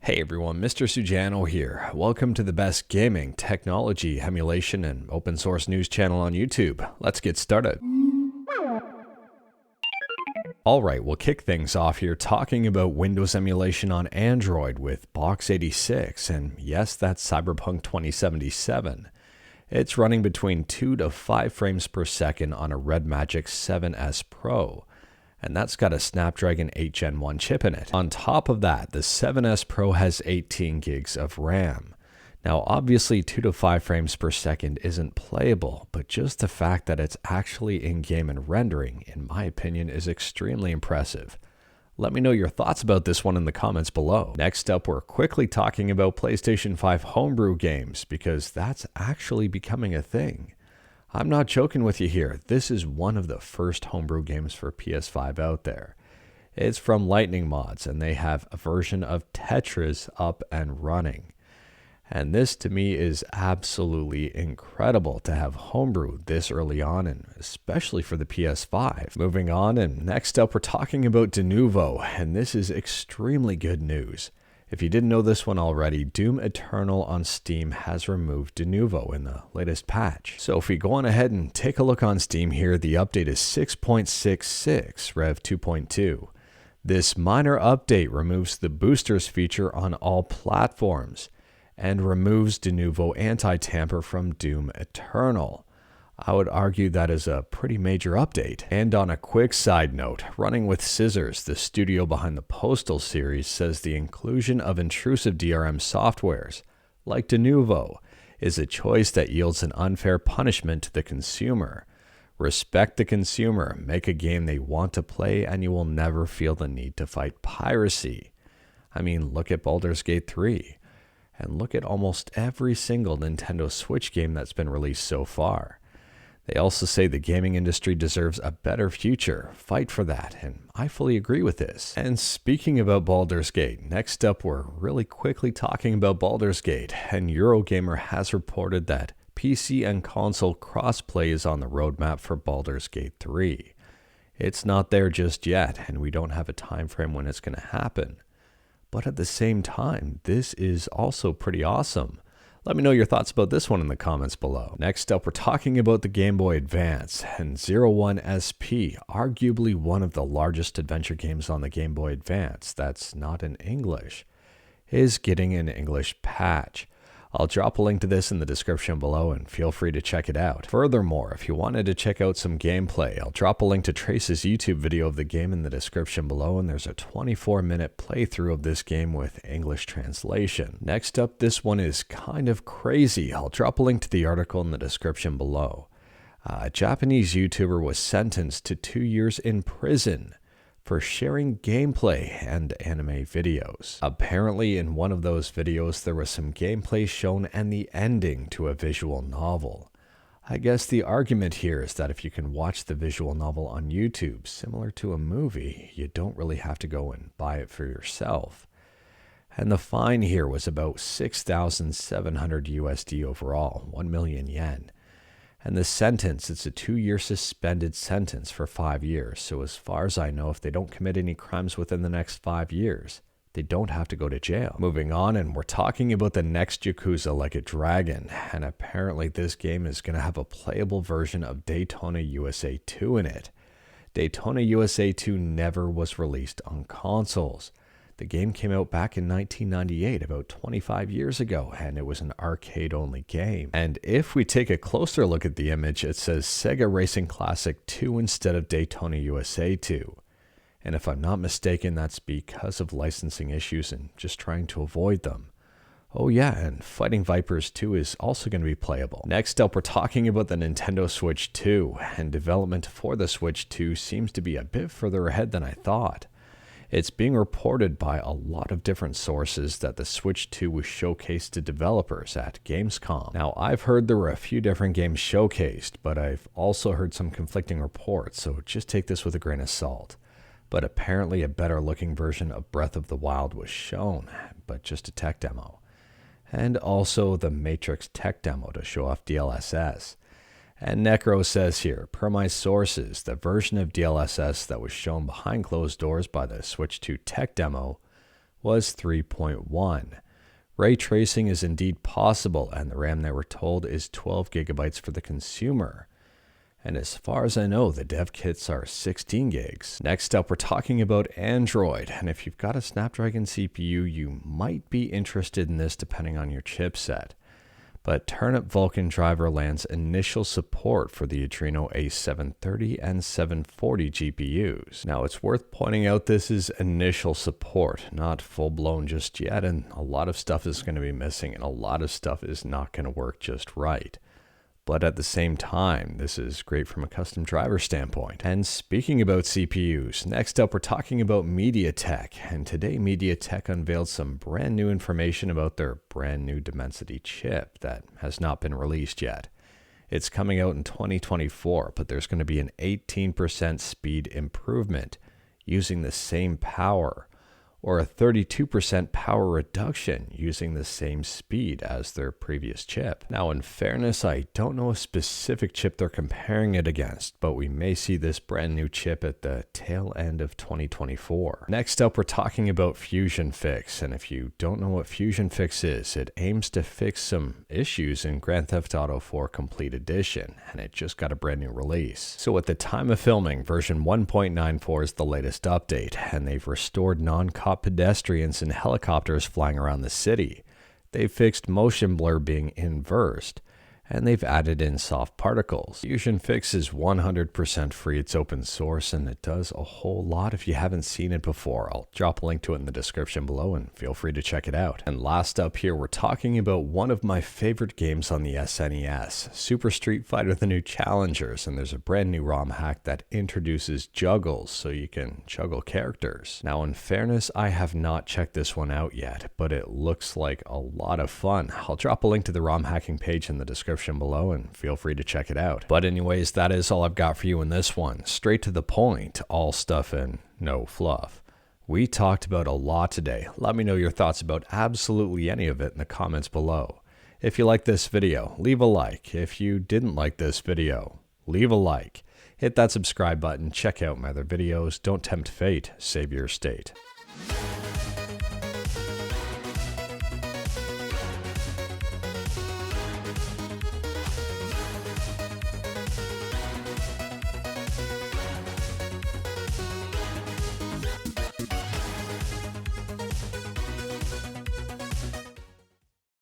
Hey everyone, Mr. Sujano here. Welcome to the best gaming, technology, emulation, and open source news channel on YouTube. Let's get started. Alright, we'll kick things off here talking about Windows emulation on Android with Box86, and yes, that's Cyberpunk 2077. It's running between 2 to 5 frames per second on a Red Magic 7S Pro. And that's got a Snapdragon 8 Gen 1 chip in it. On top of that, the 7S Pro has 18 gigs of RAM. Now obviously 2 to 5 frames per second isn't playable, but just the fact that it's actually in-game and rendering, in my opinion, is extremely impressive. Let me know your thoughts about this one in the comments below. Next up, we're quickly talking about PlayStation 5 Homebrew games, because that's actually becoming a thing. I'm not joking with you here, this is one of the first homebrew games for PS5 out there. It's from Lightning Mods, and they have a version of Tetris up and running. And this to me is absolutely incredible to have homebrew this early on, and especially for the PS5. Moving on, and next up we're talking about Denuvo, and this is extremely good news. If you didn't know this one already, Doom Eternal on Steam has removed Denuvo in the latest patch. So if we go on ahead and take a look on Steam here, the update is 6.66 Rev 2.2. This minor update removes the boosters feature on all platforms and removes Denuvo anti-tamper from Doom Eternal. I would argue that is a pretty major update. And on a quick side note, Running with Scissors, the studio behind the Postal series, says the inclusion of intrusive DRM softwares, like Denuvo, is a choice that yields an unfair punishment to the consumer. Respect the consumer, make a game they want to play, and you will never feel the need to fight piracy. I mean, look at Baldur's Gate 3, and look at almost every single Nintendo Switch game that's been released so far. They also say the gaming industry deserves a better future. Fight for that, and I fully agree with this. And speaking about Baldur's Gate, next up we're really quickly talking about Baldur's Gate, and Eurogamer has reported that PC and console crossplay is on the roadmap for Baldur's Gate 3. It's not there just yet, and we don't have a time frame when it's going to happen. But at the same time, this is also pretty awesome. Let me know your thoughts about this one in the comments below. Next up, we're talking about the Game Boy Advance, and 01 SP, arguably one of the largest adventure games on the Game Boy Advance that's not in English, is getting an English patch. I'll drop a link to this in the description below, and feel free to check it out. Furthermore, if you wanted to check out some gameplay, I'll drop a link to Trace's YouTube video of the game in the description below, and there's a 24-minute playthrough of this game with English translation. Next up, this one is kind of crazy. I'll drop a link to the article in the description below. A Japanese YouTuber was sentenced to 2 years in prison for sharing gameplay and anime videos. Apparently in one of those videos there was some gameplay shown and the ending to a visual novel. I guess the argument here is that if you can watch the visual novel on YouTube, similar to a movie, you don't really have to go and buy it for yourself. And the fine here was about 6,700 USD overall, 1 million yen. And the sentence, it's a 2-year suspended sentence for 5 years. So as far as I know, if they don't commit any crimes within the next 5 years, they don't have to go to jail. Moving on, and we're talking about the next Yakuza Like a Dragon. And apparently this game is going to have a playable version of Daytona USA 2 in it. Daytona USA 2 never was released on consoles. The game came out back in 1998, about 25 years ago, and it was an arcade-only game. And if we take a closer look at the image, it says Sega Racing Classic 2 instead of Daytona USA 2. And if I'm not mistaken, that's because of licensing issues and just trying to avoid them. Oh yeah, and Fighting Vipers 2 is also going to be playable. Next up, we're talking about the Nintendo Switch 2, and development for the Switch 2 seems to be a bit further ahead than I thought. It's being reported by a lot of different sources that the Switch 2 was showcased to developers at Gamescom. Now, I've heard there were a few different games showcased, but I've also heard some conflicting reports, so just take this with a grain of salt. But apparently a better looking version of Breath of the Wild was shown, but just a tech demo. And also the Matrix tech demo to show off DLSS. And Necro says here, per my sources, the version of DLSS that was shown behind closed doors by the Switch 2 tech demo was 3.1. Ray tracing is indeed possible, and the RAM they were told is 12 gigabytes for the consumer. And as far as I know, the dev kits are 16 gigs. Next up, we're talking about Android, and if you've got a Snapdragon CPU, you might be interested in this depending on your chipset. But Turnip Vulkan Driver lands initial support for the Adreno A730 and 740 GPUs. Now, it's worth pointing out this is initial support, not full-blown just yet, and a lot of stuff is going to be missing, and a lot of stuff is not going to work just right. But at the same time, this is great from a custom driver standpoint. And speaking about CPUs, next up we're talking about MediaTek. And today MediaTek unveiled some brand new information about their brand new Dimensity chip that has not been released yet. It's coming out in 2024, but there's going to be an 18% speed improvement using the same power, or a 32% power reduction using the same speed as their previous chip. Now, in fairness, I don't know a specific chip they're comparing it against, but we may see this brand new chip at the tail end of 2024. Next up, we're talking about FusionFix, and if you don't know what FusionFix is, it aims to fix some issues in Grand Theft Auto 4 Complete Edition, and it just got a brand new release. So at the time of filming, version 1.94 is the latest update, and they've restored non-cop pedestrians and helicopters flying around the city. They've fixed motion blur being inversed, and they've added in soft particles. FusionFix is 100% free, it's open source, and it does a whole lot. If you haven't seen it before, I'll drop a link to it in the description below and feel free to check it out. And last up here, we're talking about one of my favorite games on the SNES, Super Street Fighter: The New Challengers, and there's a brand new ROM hack that introduces juggles, so you can juggle characters. Now, in fairness, I have not checked this one out yet, but it looks like a lot of fun. I'll drop a link to the ROM hacking page in the description below and feel free to check it out. But anyways, that is all I've got for you in this one. Straight to the point, all stuff and no fluff. We talked about a lot today. Let me know your thoughts about absolutely any of it in the comments below. If you like this video, leave a like. If you didn't like this video, leave a like. Hit that subscribe button, check out my other videos. Don't tempt fate, save your state.